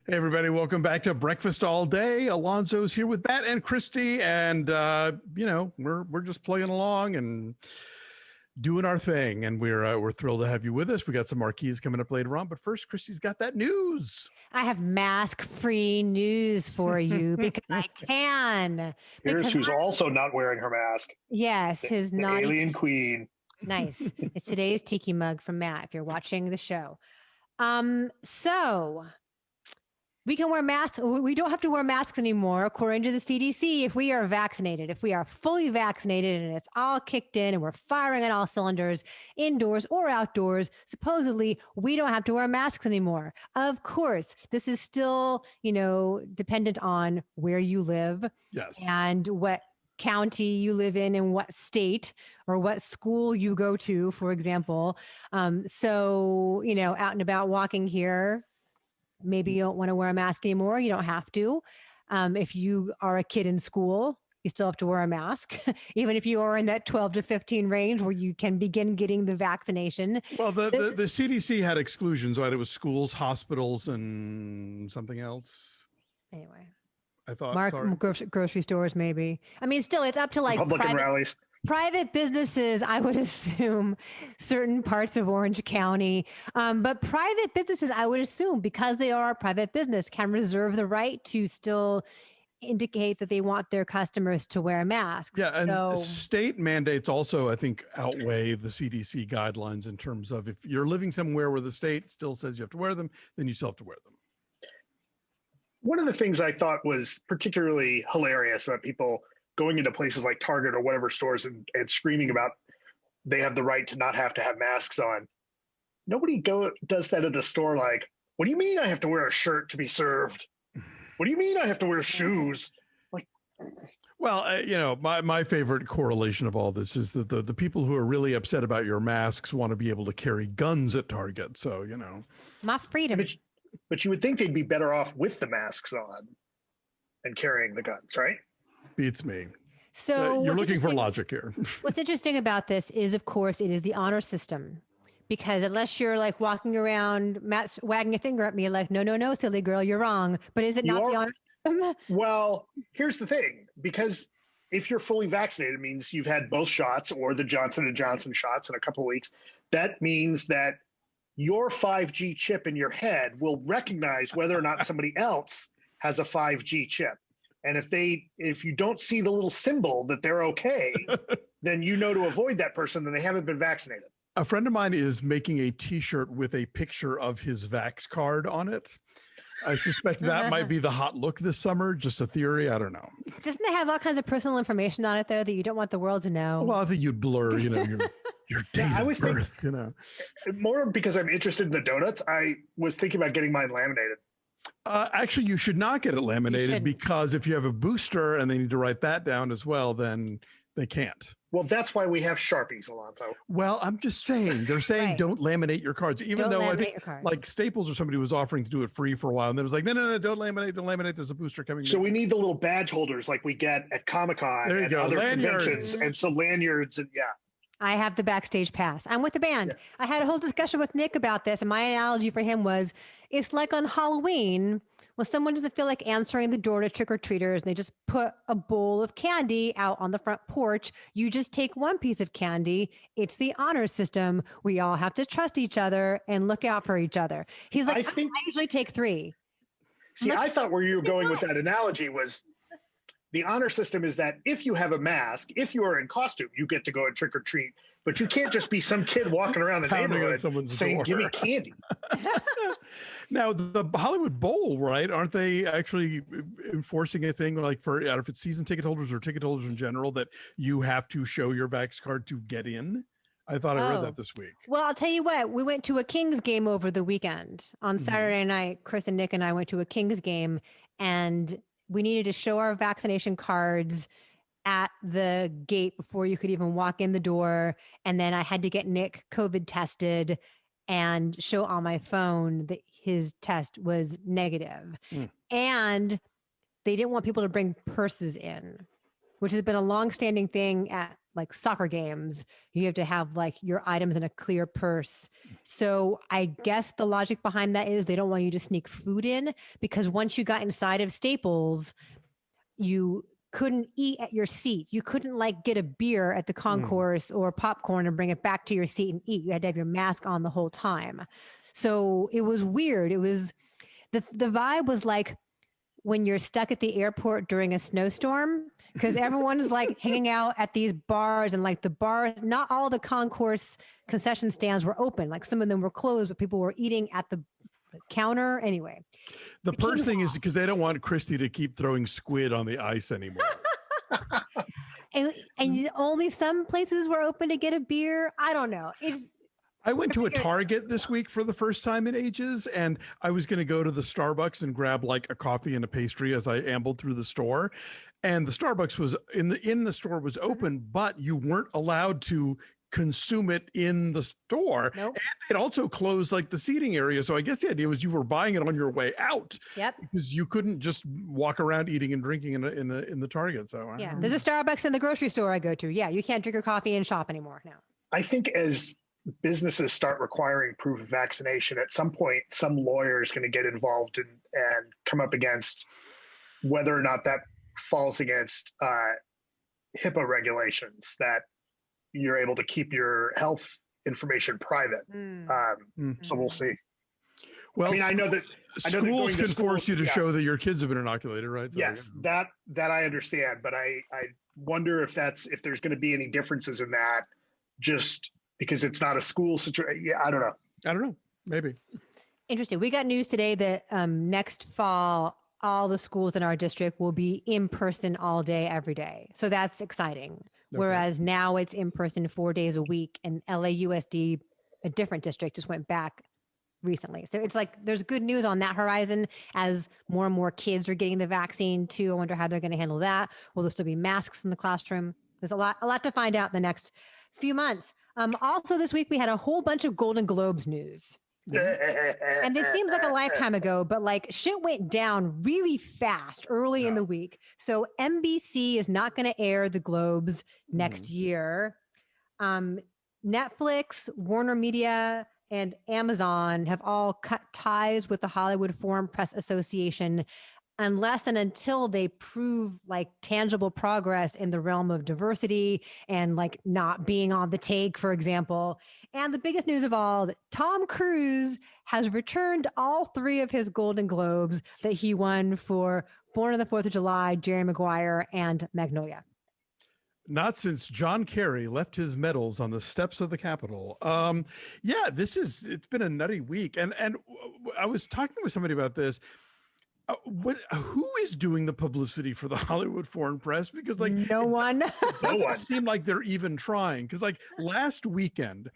Hey, everybody. Welcome back to Breakfast All Day. Alonso's here with Matt and Christy. And, we're just playing along and doing our thing. And we're thrilled to have you with us. We got some marquees coming up later on. But first, Christy's got that news. I have mask-free news for you because I can. Here's who's also not wearing her mask. Yes, his the alien queen. Nice. It's today's tiki mug from Matt if you're watching the show. So we can wear masks. We don't have to wear masks anymore, according to the CDC, if we are vaccinated. If we are fully vaccinated and it's all kicked in and we're firing on all cylinders, indoors or outdoors, supposedly we don't have to wear masks anymore. Of course, this is still, dependent on where you live. Yes. And what county you live in and what state or what school you go to, for example. So, out and about walking here, maybe you don't want to wear a mask anymore. You don't have to. If you are a kid in school, you still have to wear a mask, even if you are in that 12 to 15 range where you can begin getting the vaccination. Well, the CDC had exclusions, right? It was schools, hospitals, and something else. Anyway. I thought grocery stores, maybe. I mean, still, it's up to like Republican rallies. Private businesses, I would assume, certain parts of Orange County. But private businesses, I would assume, because they are a private business, can reserve the right to still indicate that they want their customers to wear masks. Yeah, and state mandates also, I think, outweigh the CDC guidelines in terms of if you're living somewhere where the state still says you have to wear them, then you still have to wear them. One of the things I thought was particularly hilarious about people going into places like Target or whatever stores and screaming about they have the right to not have to have masks on. Nobody does that at a store like, what do you mean I have to wear a shirt to be served? What do you mean I have to wear shoes? Like, well, my favorite correlation of all this is that the people who are really upset about your masks want to be able to carry guns at Target. So, my freedom. But you would think they'd be better off with the masks on and carrying the guns, right? Beats me. So you're looking for logic here. What's interesting about this is, of course, it is the honor system. Because unless you're like walking around, Matt's wagging a finger at me like, no, silly girl, you're wrong. But is it not the honor system? Well, here's the thing. Because if you're fully vaccinated, it means you've had both shots or the Johnson & Johnson shots in a couple of weeks. That means that your 5G chip in your head will recognize whether or not somebody else has a 5G chip. And if you don't see the little symbol that they're okay, then you know to avoid that person, then they haven't been vaccinated. A friend of mine is making a T-shirt with a picture of his Vax card on it. I suspect that might be the hot look this summer. Just a theory. I don't know. Doesn't it have all kinds of personal information on it, though, that you don't want the world to know? Well, I think you'd blur, your date of birth, More because I'm interested in the donuts. I was thinking about getting mine laminated. Actually, you should not get it laminated because if you have a booster and they need to write that down as well, then they can't. Well, that's why we have Sharpies, Alonso. Well, I'm just saying, they're saying don't laminate your cards, even though I think like Staples or somebody was offering to do it free for a while. And it was like, no, don't laminate. There's a booster coming. So we need the little badge holders like we get at Comic-Con and other conventions. And so lanyards and I have the backstage pass. I'm with the band. Yeah. I had a whole discussion with Nick about this. And my analogy for him was, it's like on Halloween, when someone doesn't feel like answering the door to trick-or-treaters and they just put a bowl of candy out on the front porch. You just take one piece of candy. It's the honor system. We all have to trust each other and look out for each other. He's like, I usually take 3. See, I thought where you were going with that analogy was the honor system is that if you have a mask, if you are in costume, you get to go and trick or treat. But you can't just be some kid walking around the neighborhood saying, give me candy. Now, the Hollywood Bowl, right? Aren't they actually enforcing a thing like for, if it's season ticket holders or ticket holders in general, that you have to show your Vax card to get in? I thought I read that this week. Well, I'll tell you what, we went to a Kings game over the weekend. On Saturday night, Chris and Nick and I went to a Kings game, and we needed to show our vaccination cards at the gate before you could even walk in the door. And then I had to get Nick COVID tested and show on my phone that his test was negative. And they didn't want people to bring purses in, which has been a long-standing thing at like soccer games, you have to have like your items in a clear purse. So I guess the logic behind that is they don't want you to sneak food in, because once you got inside of Staples, you couldn't eat at your seat. You couldn't like get a beer at the concourse or popcorn and bring it back to your seat and eat. You had to have your mask on the whole time. So it was weird. It was the vibe was like when you're stuck at the airport during a snowstorm, because everyone's like hanging out at these bars, and like the bar, not all the concourse concession stands were open. Like some of them were closed, but people were eating at the counter anyway. The purse thing is because they don't want Christy to keep throwing squid on the ice anymore. and only some places were open to get a beer. I don't know. I went to a Target this week for the first time in ages, and I was going to go to the Starbucks and grab like a coffee and a pastry as I ambled through the store. And the Starbucks was in the store was open, but you weren't allowed to consume it in the store. Nope. And it also closed like the seating area. So I guess the idea was you were buying it on your way out. Yep. Because you couldn't just walk around eating and drinking in the Target. So yeah, there's a Starbucks in the grocery store I go to. Yeah, you can't drink your coffee and shop anymore now. I think as businesses start requiring proof of vaccination, at some point, some lawyer is going to get involved and come up against whether or not that falls against HIPAA regulations, that you're able to keep your health information private. So we'll see. Well, I mean, I know that schools can force you to yes. show that your kids have been inoculated, right? So, yes, yeah. that I understand, but I wonder if there's going to be any differences in that, just because it's not a school situation. Yeah, I don't know. Maybe. Interesting. We got news today that next fall, all the schools in our district will be in person all day, every day. So that's exciting. Okay. Whereas now it's in person 4 days a week, and LAUSD, a different district, just went back recently. So it's like there's good news on that horizon as more and more kids are getting the vaccine too. I wonder how they're going to handle that. Will there still be masks in the classroom? There's a lot to find out in the next few months. Also this week we had a whole bunch of Golden Globes news. And this seems like a lifetime ago, but like shit went down really fast early in the week. So NBC is not going to air the Globes next year. Netflix, Warner Media, and Amazon have all cut ties with the Hollywood Foreign Press Association unless and until they prove like tangible progress in the realm of diversity and like not being on the take, for example. And the biggest news of all, Tom Cruise has returned all 3 of his Golden Globes that he won for Born on the 4th of July, Jerry Maguire, and Magnolia. Not since John Kerry left his medals on the steps of the Capitol. It's been a nutty week. And I was talking with somebody about this. Who is doing the publicity for the Hollywood Foreign Press? Because like no one. It doesn't seem like they're even trying. Because like last weekend,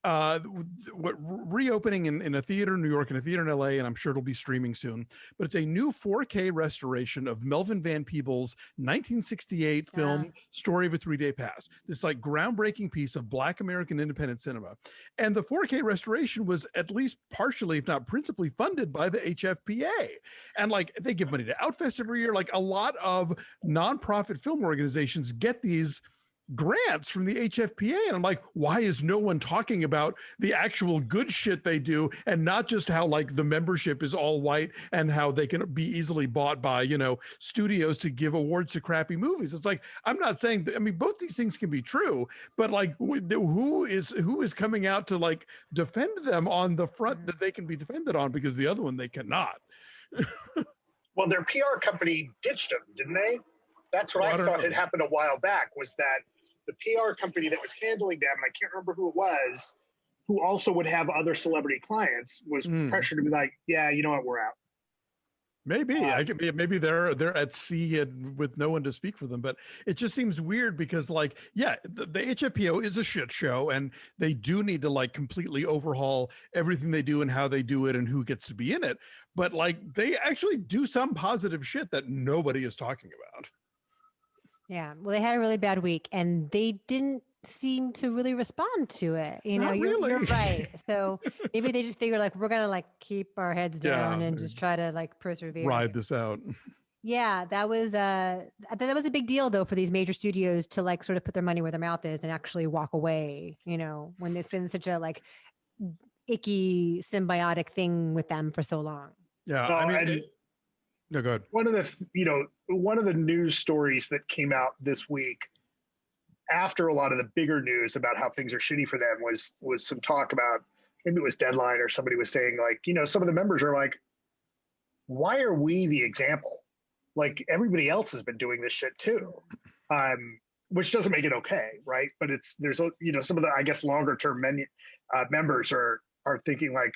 reopening in a theater in New York and a theater in LA, and I'm sure it'll be streaming soon, but it's a new 4K restoration of Melvin Van Peebles' 1968 film Story of a Three-Day Past. This like groundbreaking piece of Black American independent cinema. And the 4K restoration was at least partially, if not principally, funded by the HFPA. And like they give money to Outfest every year. Like a lot of nonprofit film organizations get these grants from the HFPA. And I'm like, why is no one talking about the actual good shit they do, and not just how like the membership is all white and how they can be easily bought by, studios to give awards to crappy movies? It's like, I'm not saying I mean, both these things can be true, but like who is coming out to like defend them on the front that they can be defended on, because the other one they cannot. Well, their PR company ditched them, didn't they? That's what I thought had happened a while back, was that the PR company that was handling them, and I can't remember who it was, who also would have other celebrity clients, was pressured to be like, yeah, you know what, we're out. Maybe maybe they're at sea with no one to speak for them, but it just seems weird because like, the HFPO is a shit show, and they do need to like completely overhaul everything they do and how they do it and who gets to be in it. But like they actually do some positive shit that nobody is talking about. Yeah. Well, they had a really bad week, and they didn't seem to really respond to it. You're right. So maybe they just figured like, we're going to like keep our heads down and just try to like persevere. Ride this out. Yeah, that was I thought that was a big deal though for these major studios to like sort of put their money where their mouth is and actually walk away, when it's been such a like icky symbiotic thing with them for so long. Yeah, Well, I mean, and no, go ahead. one of the news stories that came out this week after a lot of the bigger news about how things are shitty for them was some talk about, maybe it was Deadline or somebody was saying like, some of the members are like, why are we the example? Like everybody else has been doing this shit too, which doesn't make it okay, right? But there's some of the, I guess, longer term members are thinking like,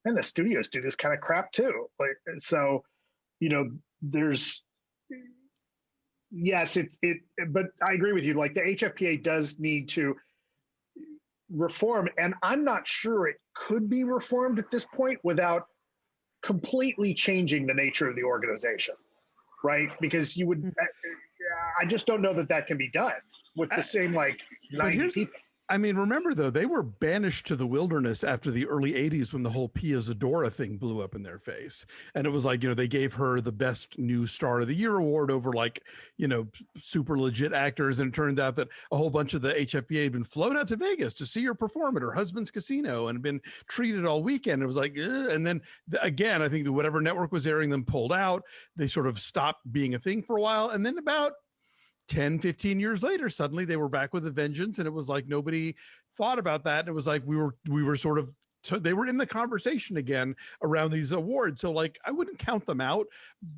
man, the studios do this kind of crap too. Like so, there's yes, but I agree with you. Like the HFPA does need to reform, and I'm not sure it could be reformed at this point without completely changing the nature of the organization. Right, because you would. I just don't know that can be done with the same like 90 people. I mean, remember though, they were banished to the wilderness after the early '80s when the whole Pia Zadora thing blew up in their face, and it was like they gave her the best new star of the year award over like super legit actors, and it turned out that a whole bunch of the HFPA had been flown out to Vegas to see her perform at her husband's casino and been treated all weekend. It was like, ugh. And then again, I think that whatever network was airing them pulled out. They sort of stopped being a thing for a while, and then about 10, 15 years later, suddenly they were back with a vengeance, and it was like nobody thought about that. And it was like we were sort of they were in the conversation again around these awards. So like I wouldn't count them out,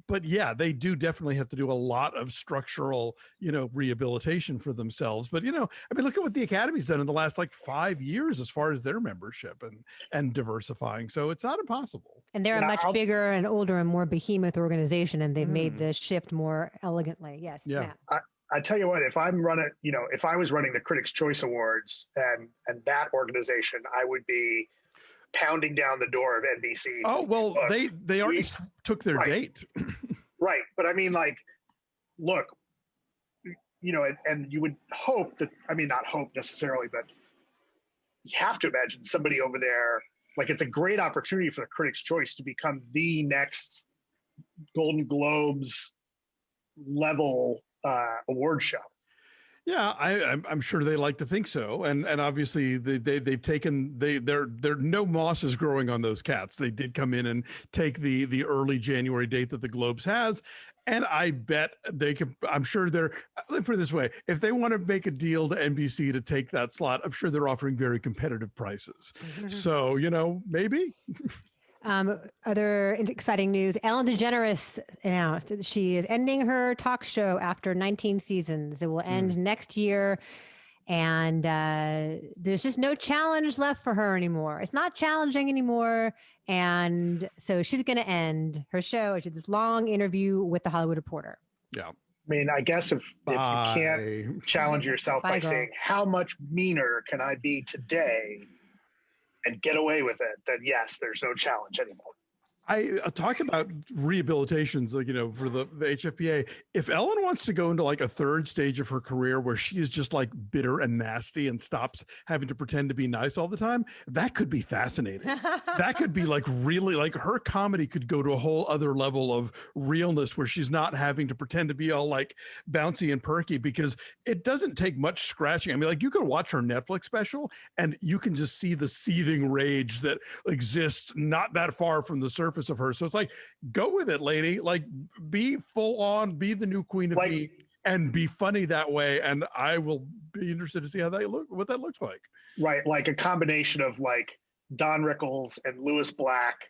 but yeah, they do definitely have to do a lot of structural, rehabilitation for themselves. But I mean, look at what the Academy's done in the last like 5 years as far as their membership and diversifying. So it's not impossible. And they're a much bigger and older and more behemoth organization, and they've made the shift more elegantly. Yes. Yeah. I tell you what, if I was running the Critics' Choice Awards and that organization, I would be pounding down the door of NBC. Oh, well, they already took their date. Right. But I mean, like, look, and you would hope that, I mean, not hope necessarily, but you have to imagine somebody over there, like it's a great opportunity for the Critics' Choice to become the next Golden Globes level award show. Yeah, I'm sure they like to think so, and obviously they've taken they're no moss is growing on those cats. They did come in and take the early January date that the Globes has, and I bet they could. I'm sure let me put it this way: if they want to make a deal to NBC to take that slot, I'm sure they're offering very competitive prices. So maybe. Other exciting news, Ellen DeGeneres announced that she is ending her talk show after 19 seasons. It will end next year. And there's just no challenge left for her anymore. It's not challenging anymore. And so she's going to end her show. She did this long interview with The Hollywood Reporter. Yeah. I mean, I guess if you can't challenge yourself by saying, how much meaner can I be today and get away with it, then yes, there's no challenge anymore. I talk about rehabilitations, like, for the HFPA. If Ellen wants to go into like a third stage of her career where she is just like bitter and nasty and stops having to pretend to be nice all the time, that could be fascinating. That could be like really like her comedy could go to a whole other level of realness where she's not having to pretend to be all like bouncy and perky, because it doesn't take much scratching. I mean, like you can watch her Netflix special and you can just see the seething rage that exists not that far from the surface of her. So it's like, go with it, lady. Like, be full on, be the new queen of me, and be funny that way. And I will be interested to see what that looks like. Right, like a combination of like Don Rickles and Lewis Black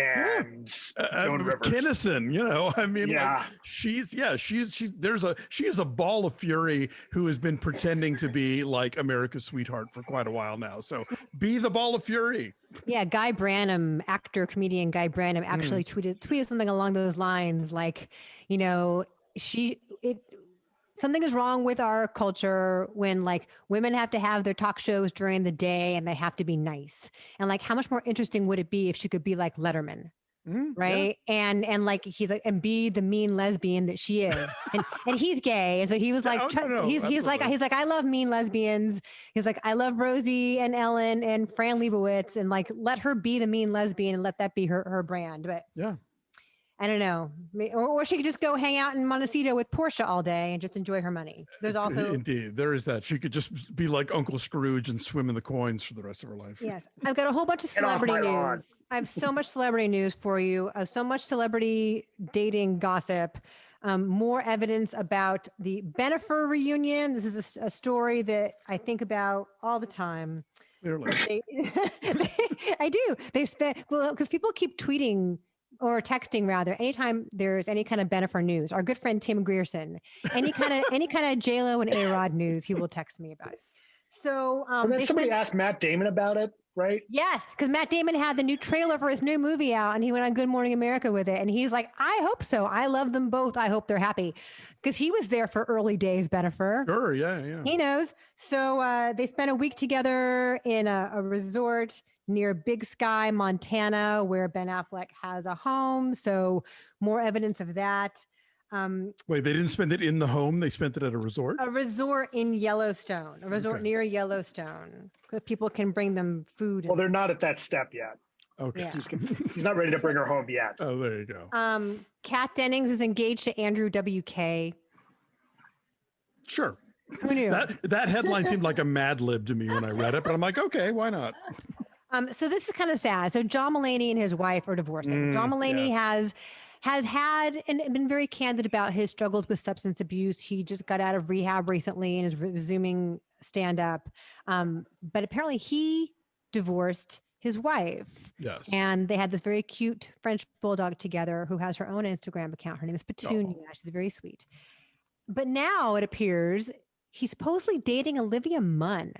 and Joan Rivers. Kinnison, I mean, like, she is a ball of fury who has been pretending to be like America's sweetheart for quite a while now. So be the ball of fury. Yeah, Guy Branum, comedian Guy Branum, actually tweeted something along those lines, like, something is wrong with our culture when like women have to have their talk shows during the day and they have to be nice. And like, how much more interesting would it be if she could be like Letterman? Right. Yeah. And like, he's like, and be the mean lesbian that she is. and he's gay. And so he was like, he's like, I love mean lesbians. He's like, I love Rosie and Ellen and Fran Lebowitz, and like, let her be the mean lesbian and let that be her brand. But yeah. I don't know. Or she could just go hang out in Montecito with Portia all day and just enjoy her money. There's also... Indeed, there is that. She could just be like Uncle Scrooge and swim in the coins for the rest of her life. Yes. I've got a whole bunch of celebrity news. I have so much celebrity news for you. So much celebrity dating gossip. More evidence about the Bennifer reunion. This is a story that I think about all the time. Clearly. I do. They spent, well, because people keep tweeting or texting rather, anytime there's any kind of Bennifer news. Our good friend Tim Grierson, any kind of J-Lo and A-Rod news, he will text me about it. So and then somebody asked Matt Damon about it, right? Yes, because Matt Damon had the new trailer for his new movie out, and he went on Good Morning America with it, and he's like, "I hope so. I love them both. I hope they're happy," because he was there for early days, Bennifer. Sure, yeah. He knows. So they spent a week together in a resort near Big Sky, Montana, where Ben Affleck has a home. So more evidence of that. Wait, they didn't spend it in the home. They spent it at a resort? A resort in Yellowstone, a resort near Yellowstone. People can bring them food. Well, they're not at that step yet. Okay. Yeah. He's not ready to bring her home yet. Oh, there you go. Kat Dennings is engaged to Andrew WK. Sure. Who knew? That headline seemed like a Mad Lib to me when I read it, but I'm like, okay, why not? So this is kind of sad. So John Mulaney and his wife are divorcing. John Mulaney has had and been very candid about his struggles with substance abuse. He just got out of rehab recently and is resuming stand-up. But apparently he divorced his wife. Yes. And they had this very cute French bulldog together who has her own Instagram account. Her name is Petunia. Oh. She's very sweet. But now it appears he's supposedly dating Olivia Munn.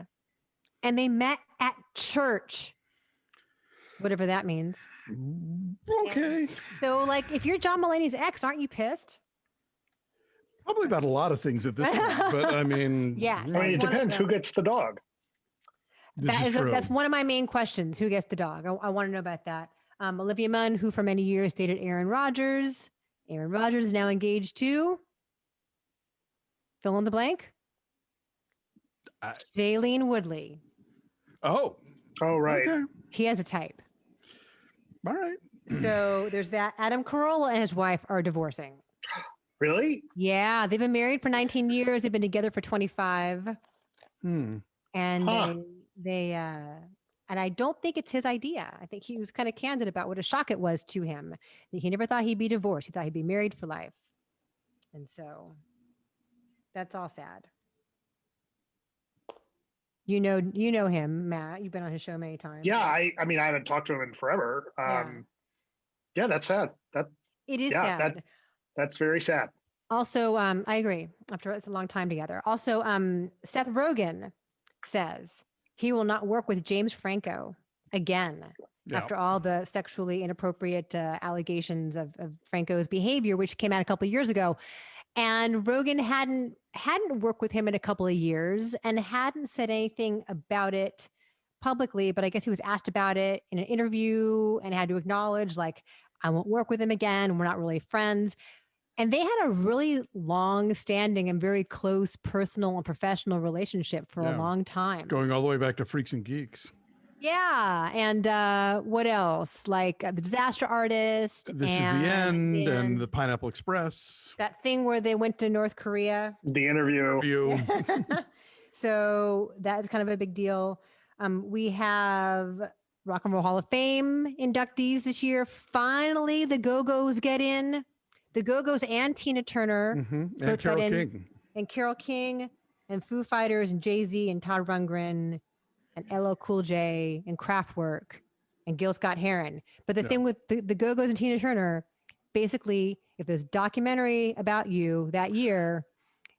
And they met at church. Whatever that means. Okay. And so, like, if you're John Mulaney's ex, aren't you pissed? Probably about a lot of things at this point, but I mean... Yeah. I mean, it depends who gets the dog. That's one of my main questions. Who gets the dog? I want to know about that. Olivia Munn, who for many years dated Aaron Rodgers. Aaron Rodgers is now engaged to... Fill in the blank. Shailene Woodley. Oh, right. Okay. He has a type. All right. So there's that. Adam Carolla and his wife are divorcing. Really? Yeah, they've been married for 19 years. They've been together for 25. And they and I don't think it's his idea. I think he was kind of candid about what a shock it was to him. He never thought he'd be divorced. He thought he'd be married for life. And so that's all sad. You know him, Matt. You've been on his show many times. Yeah, I mean, I haven't talked to him in forever. Yeah, that's sad. It is sad. That's very sad. Also, I agree. After it's a long time together. Also, Seth Rogen says he will not work with James Franco again after all the sexually inappropriate allegations of Franco's behavior, which came out a couple of years ago. And Rogen hadn't worked with him in a couple of years and hadn't said anything about it publicly, but I guess he was asked about it in an interview and had to acknowledge, like, I won't work with him again. We're not really friends. And they had a really long-standing and very close personal and professional relationship for a long time. Going all the way back to Freaks and Geeks. Yeah. And what else? Like The Disaster Artist. This is the End and The Pineapple Express. That thing where they went to North Korea. The Interview. So that's kind of a big deal. We have Rock and Roll Hall of Fame inductees this year. Finally, the Go-Go's get in. The Go-Go's and Tina Turner. And Carole King. And Carole King and Foo Fighters and Jay-Z and Todd Rundgren and LL Cool J and Kraftwerk and Gil Scott-Heron. But the thing with the Go-Go's and Tina Turner, basically, if there's a documentary about you that year,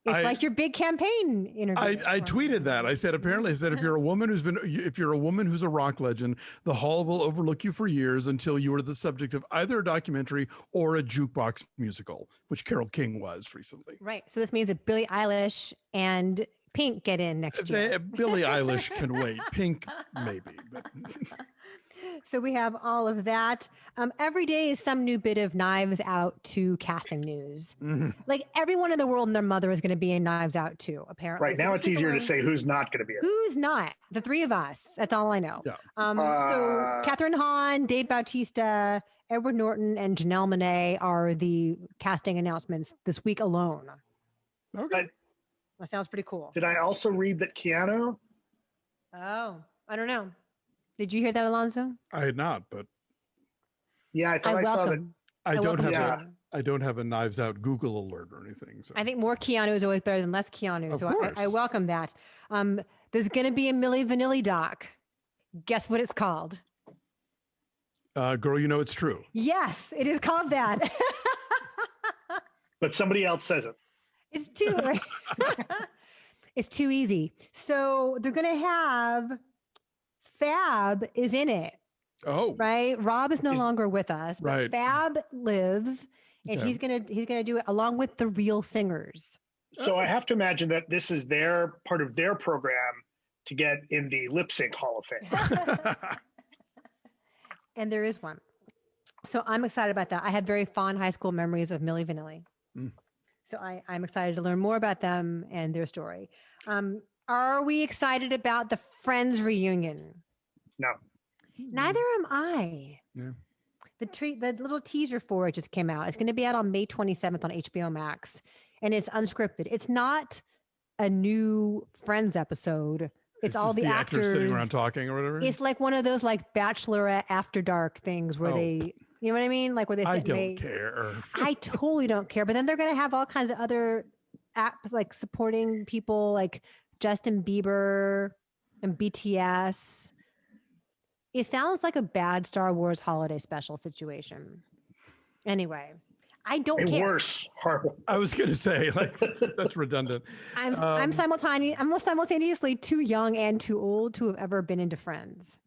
it's like your big campaign interview. I tweeted that. I said, apparently, if you're a woman who's a rock legend, the hall will overlook you for years until you are the subject of either a documentary or a jukebox musical, which Carole King was recently. Right. So this means that Billie Eilish and Pink get in next year. Billie Eilish can wait. Pink, maybe. But. So we have all of that. Every day is some new bit of Knives Out 2 casting news. Like everyone in the world and their mother is going to be in Knives Out 2, apparently. Right. Now it's easier to say who's not going to be in. Who's not? The three of us. That's all I know. Yeah. So Catherine Hahn, Dave Bautista, Edward Norton and Janelle Monáe are the casting announcements this week alone. Okay. That sounds pretty cool. Did I also read that Keanu? Oh, I don't know. Did you hear that, Alonso? I had not, but Yeah, I thought I saw that. I don't have Yeah. I don't have a Knives Out Google alert or anything. So I think more Keanu is always better than less Keanu. Of So course. I welcome that. There's going to be a Milli Vanilli doc. Guess what it's called? Girl, you know it's true. Yes, it is called that. But somebody else says it. It's too it's too easy. So they're going to have Fab is in it. Oh, Right? Rob is no longer with us, but Right. Fab lives and Okay. he's going to do it along with the real singers. So I have to imagine that this is their part of their program to get in the lip sync Hall of Fame. And there is one. So I'm excited about that. I had very fond high school memories of Milli Vanilli. Mm. So I'm excited to learn more about them and their story. Are we excited about the Friends reunion? No. Neither am I. Yeah. The little teaser for it just came out. It's going to be out on May 27th on HBO Max, and it's unscripted. It's not a new Friends episode. It's all just the actors sitting actors. around talking or whatever. It's like one of those like Bachelorette After Dark things where Oh. they, you know what I mean? Like where they sit I and don't care. I totally don't care. But then they're going to have all kinds of other apps like supporting people like Justin Bieber and BTS. It sounds like a bad Star Wars holiday special situation. Anyway, I don't A care. worse, horrible. I was going to say, like, that's redundant. I'm simultaneously too young and too old to have ever been into Friends.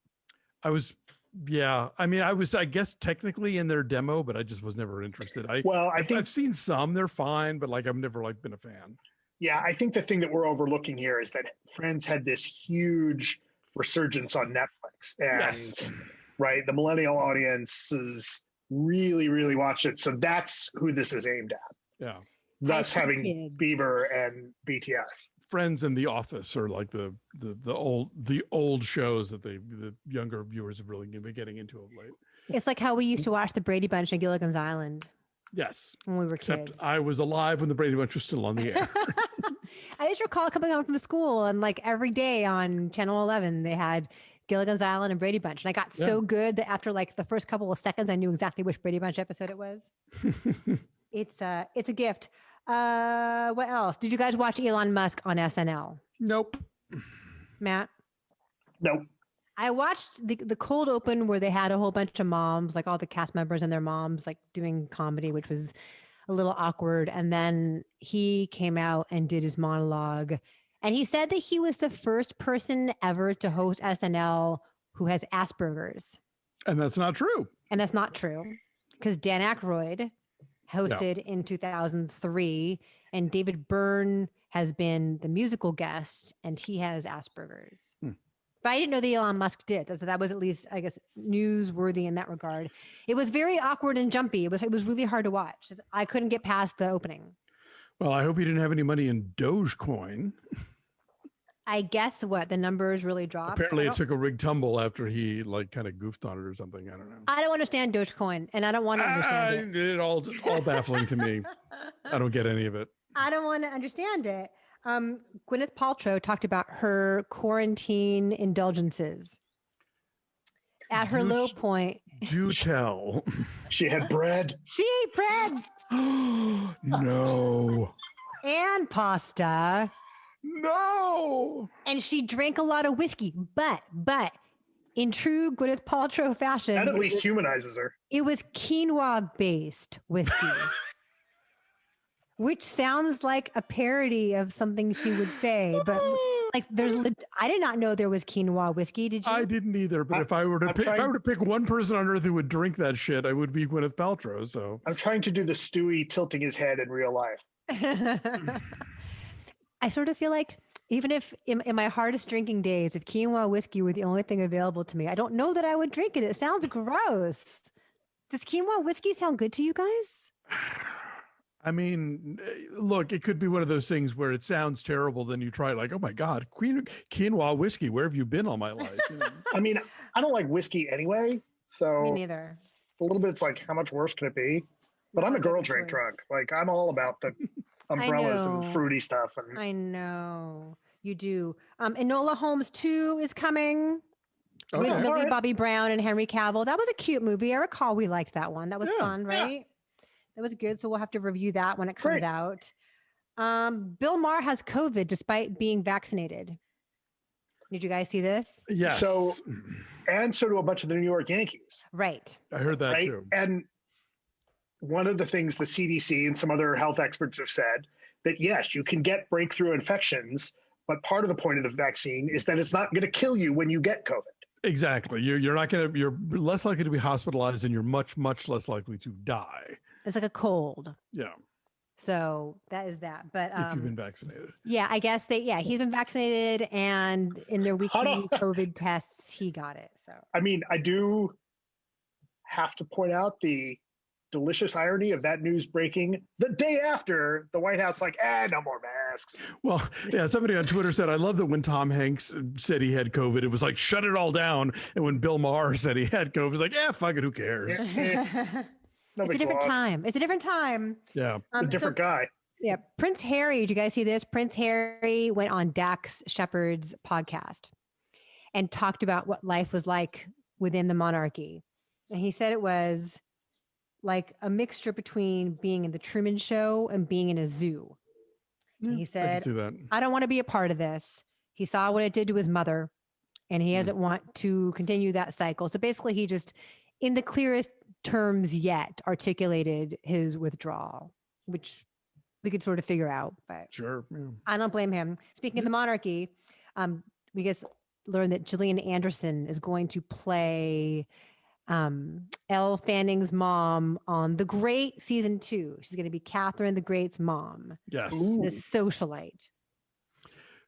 Yeah. I mean, I guess technically in their demo, but I just was never interested. Well, I think I've seen some, they're fine, but like, I've never like been a fan. Yeah, I think the thing that we're overlooking here is that Friends had this huge resurgence on Netflix, and Yes. right, the millennial audiences really, really watched it. So that's who this is aimed at. Yeah. Thus, school having kids. Bieber and BTS. Friends and The Office are like the old shows that the younger viewers have really been getting into of late. It's like how we used to watch the Brady Bunch and Gilligan's Island Yes. when we were Except kids. I was alive when the Brady Bunch was still on the air. I just recall coming home from school and like every day on Channel 11, they had Gilligan's Island and Brady Bunch. And I got so good that after like the first couple of seconds, I knew exactly which Brady Bunch episode it was. It's a gift. What else? Did you guys watch Elon Musk on SNL? Nope. Matt? Nope. I watched the cold open where they had a whole bunch of moms, like all the cast members and their moms, like doing comedy, which was a little awkward. And then he came out and did his monologue. And he said that he was the first person ever to host SNL who has Asperger's. And that's not true. And that's not true because Dan Aykroyd hosted in 2003 and David Byrne has been the musical guest and he has Asperger's. But I didn't know that Elon Musk did. So that was at least, I guess, newsworthy in that regard. It was very awkward and jumpy. It was really hard to watch. I couldn't get past the opening. Well, I hope you didn't have any money in Dogecoin. I guess what the numbers really dropped. Apparently it took a rig tumble after he like kind of goofed on it or something. I don't know. I don't understand Dogecoin and I don't want to understand it. It's all baffling to me. I don't get any of it. I don't want to understand it. Gwyneth Paltrow talked about her quarantine indulgences. At her low point, Do tell. She had bread. she ate bread No. and pasta, No. and she drank a lot of whiskey. But in true Gwyneth Paltrow fashion, That at least humanizes her. it was quinoa-based whiskey. Which sounds like a parody of something she would say, but like I did not know there was quinoa whiskey. Did you? I didn't either. But if I were to pick one person on earth who would drink that shit, I would be Gwyneth Paltrow. So I'm trying to do the Stewie tilting his head in real life. I sort of feel like even if in my hardest drinking days, if quinoa whiskey were the only thing available to me, I don't know that I would drink it. It sounds gross. Does quinoa whiskey sound good to you guys? I mean, look, it could be one of those things where it sounds terrible. Then you try it like, oh my God, quinoa whiskey. Where have you been all my life? You know? I mean, I don't like whiskey anyway. So Me neither. a little bit, it's like, how much worse can it be? But I'm a girl drink drunk. Like, I'm all about the umbrellas and fruity stuff. And I know you do. Enola Holmes 2 is coming with Millie Bobby Brown and Henry Cavill. That was a cute movie. I recall we liked that one. That was fun, right? Yeah. That was good. So we'll have to review that when it comes out. Bill Maher has COVID despite being vaccinated. Did you guys see this? Yes. So do a bunch of the New York Yankees. Right. I heard that too. And one of the things the CDC and some other health experts have said that, yes, you can get breakthrough infections, but part of the point of the vaccine is that it's not going to kill you when you get COVID. Exactly. You're less likely to be hospitalized, and you're much, much less likely to die. It's like a cold. Yeah. So that is that. But if you've been vaccinated. Yeah, I guess he's been vaccinated, and in their weekly COVID tests, he got it. So I mean, I do have to point out the delicious irony of that news breaking the day after the White House, like, no more masks. Well, yeah, somebody on Twitter said, I love that when Tom Hanks said he had COVID, it was like, shut it all down. And when Bill Maher said he had COVID, it was like, fuck it, who cares? It's a different time. It's a different time. Yeah. A different guy. Yeah. Prince Harry, did you guys see this? Prince Harry went on Dax Shepard's podcast and talked about what life was like within the monarchy. And he said it was like a mixture between being in the Truman Show and being in a zoo. And he said, I don't want to be a part of this. He saw what it did to his mother, and he doesn't want to continue that cycle. So basically, he just, in the clearest terms yet, articulated his withdrawal, which we could sort of figure out. But sure, I don't blame him. Speaking of the monarchy, we just learned that Gillian Anderson is going to play Elle Fanning's mom on The Great season 2. She's going to be Catherine the Great's mom. Yes. The socialite.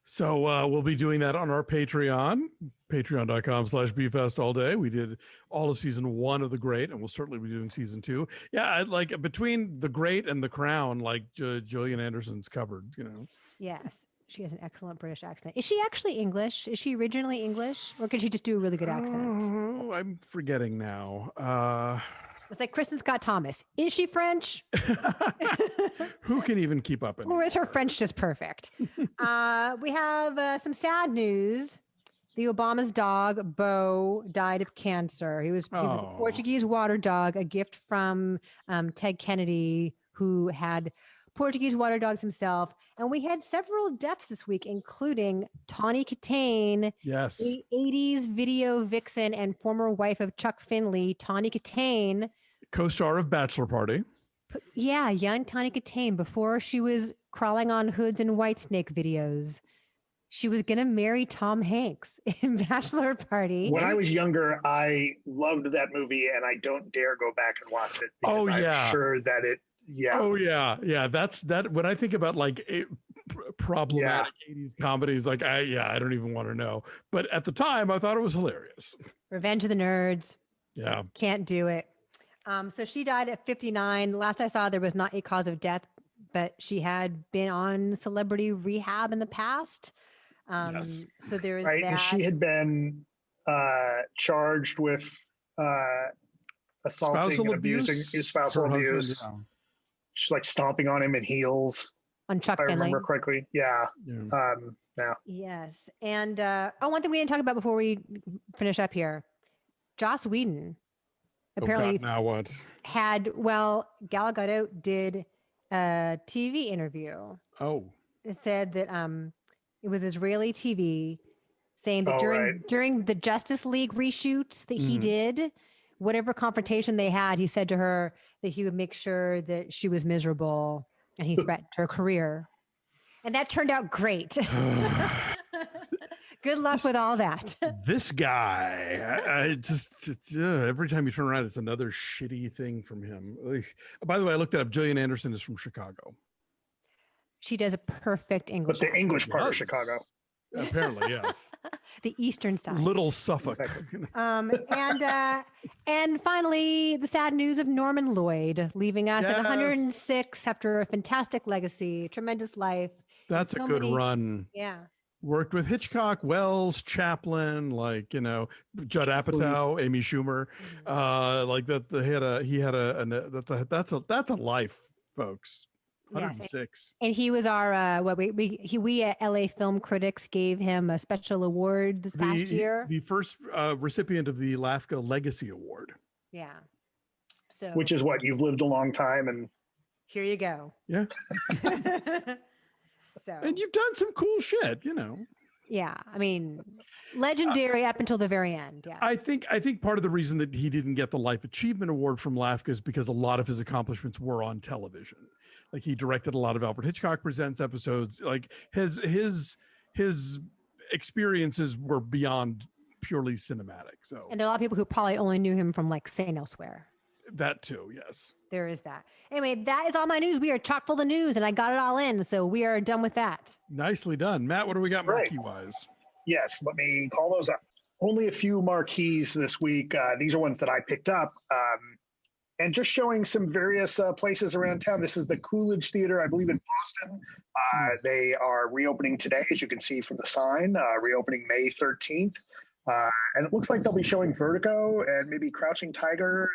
So we'll be doing that on our Patreon, patreon.com/BFestAllDay. We did all of season 1 of The Great, and we'll certainly be doing season 2. Yeah, like between The Great and The Crown, like Gillian Anderson's covered, Yes. She has an excellent British accent. Is she actually English? Is she originally English? Or can she just do a really good accent? Oh, I'm forgetting now. It's like Kristen Scott Thomas. Is she French? Who can even keep up? Or is her French just perfect? We have some sad news. The Obama's dog, Bo, died of cancer. He was a Portuguese water dog, a gift from Ted Kennedy, who had Portuguese water dogs himself. And we had several deaths this week, including Tawny Kitaen, yes, the 80s video vixen and former wife of Chuck Finley. Tawny Kitaen, co-star of Bachelor Party. Yeah, young Tawny Kitaen, before she was crawling on hoods and Whitesnake videos. She was going to marry Tom Hanks in Bachelor Party. When I was younger, I loved that movie, and I don't dare go back and watch it because I'm sure that it. Yeah. Oh yeah. That's that. When I think about like problematic 80s comedies, like I don't even want to know. But at the time, I thought it was hilarious. Revenge of the Nerds. Yeah. Can't do it. So she died at 59. Last I saw, there was not a cause of death, but she had been on celebrity rehab in the past. Yes. So there is that. And she had been charged with assaulting spousal and abusing his spousal abuse. Husband, She's like stomping on him in heels. On Chuck I Finley. remember correctly. Yeah. Yes. And one thing we didn't talk about before we finish up here. Joss Whedon apparently now what? Gal Gadot did a TV interview. Oh. It said that with Israeli TV saying that during the Justice League reshoots that he did, whatever confrontation they had, he said to her that he would make sure that she was miserable, and he threatened her career. And that turned out great. Good luck with all that. This guy, I just every time you turn around, it's another shitty thing from him. By the way, I looked it up. Gillian Anderson is from Chicago. She does a perfect English. But the English part of Chicago. Apparently, yes. The eastern side. Little Suffolk. Exactly. And finally, the sad news of Norman Lloyd leaving us at 106 after a fantastic legacy, tremendous life. That's a good run. Yeah. Worked with Hitchcock, Wells, Chaplin, like, you know, Judd Apatow, Amy Schumer, like that. That's a life, folks. 106. And he was our we at LA Film Critics gave him a special award this past year. The first recipient of the LAFCA Legacy Award. Yeah. So which is what, you've lived a long time and here you go. Yeah. So and you've done some cool shit, you know. Yeah, I mean, legendary up until the very end. Yeah, I think part of the reason that he didn't get the Life Achievement Award from LAFCA is because a lot of his accomplishments were on television. Like he directed a lot of Alfred Hitchcock Presents episodes. Like his experiences were beyond purely cinematic. So, and there are a lot of people who probably only knew him from like St. Elsewhere. That too, yes. There is that. Anyway, that is all my news. We are chock full of news, and I got it all in, so we are done with that. Nicely done, Matt. What do we got marquee-wise? Yes, let me call those up. Only a few marquees this week. These are ones that I picked up, and just showing some various places around town. This is the Coolidge Theater, I believe, in Boston. They are reopening today, as you can see from the sign. Reopening May 13th, and it looks like they'll be showing Vertigo and maybe Crouching Tiger.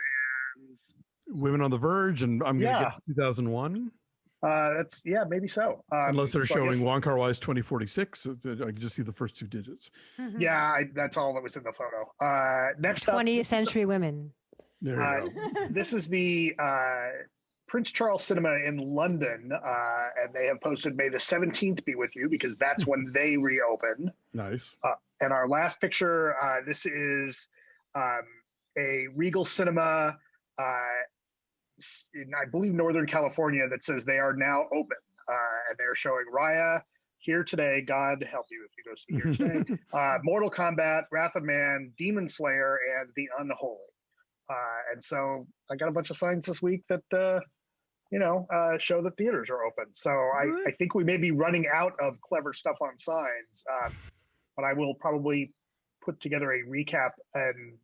Women on the Verge, and I'm going to get to 2001. That's maybe so. Unless they're showing Wong Kar-wai's 2046, I can just see the first two digits. Yeah, that's all that was in the photo. Next 20th Century Women. There you go. This is the Prince Charles Cinema in London, and they have posted May the 17th be with you because that's when they reopen. Nice. And our last picture, this is a Regal Cinema in, I believe, Northern California that says they are now open. And they're showing Raya, Here Today, God Help You if you go see Here Today, Mortal Kombat, Wrath of Man, Demon Slayer, and The Unholy. And so I got a bunch of signs this week that, show that theaters are open. So I think we may be running out of clever stuff on signs, but I will probably put together a recap and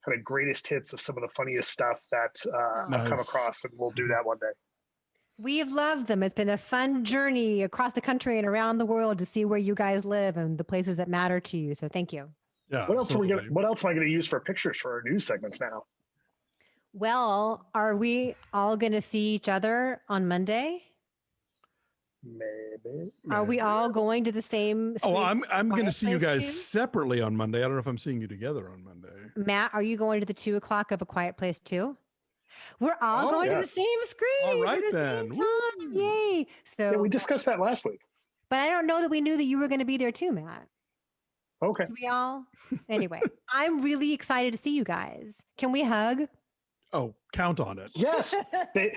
kind of greatest hits of some of the funniest stuff that I've come across, and we'll do that one day. We've loved them. It's been a fun journey across the country and around the world to see where you guys live and the places that matter to you. So thank you. Yeah. What else am I going to use for pictures for our news segments now? Well, are we all going to see each other on Monday? Maybe. Are we all going to the same? I'm going to see you guys too? separately on Monday. I don't know if I'm seeing you together on Monday. Matt, are you going to the 2:00 of A Quiet Place too? We're all going to the same screen. All right, at the then. same time. Yay! So we discussed that last week. But I don't know that we knew that you were going to be there too, Matt. Okay. We all. Anyway, I'm really excited to see you guys. Can we hug? Oh, count on it. Yes.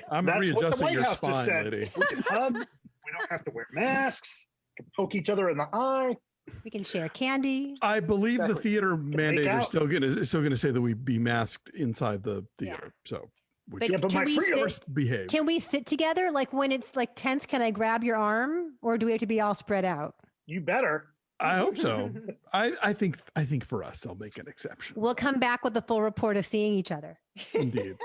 I'm that's readjusting what the White your House just spine, said. lady. We can hug. We don't have to wear masks. We can poke each other in the eye. We can share candy. I believe the theater mandate is still going to say that we be masked inside the theater. So, but my freedom behave. Can we sit together? Like when it's like tense, can I grab your arm, or do we have to be all spread out? You better. I hope so. I think for us, I'll make an exception. We'll come back with a full report of seeing each other. Indeed.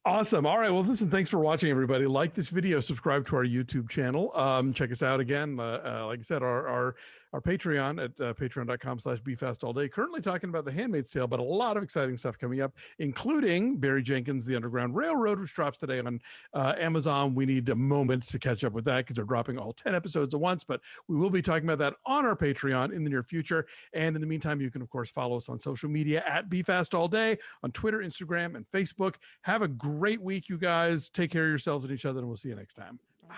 Awesome. All right. Well, listen, thanks for watching, everybody. Like this video, subscribe to our YouTube channel. Check us out again. Like I said, our Patreon at patreon.com/BeFastAllDay. Currently talking about The Handmaid's Tale, but a lot of exciting stuff coming up, including Barry Jenkins' The Underground Railroad, which drops today on Amazon. We need a moment to catch up with that because they're dropping all 10 episodes at once, but we will be talking about that on our Patreon in the near future. And in the meantime, you can, of course, follow us on social media at BeFastAllDay on Twitter, Instagram, and Facebook. Have a great week, you guys. Take care of yourselves and each other, and we'll see you next time. Bye.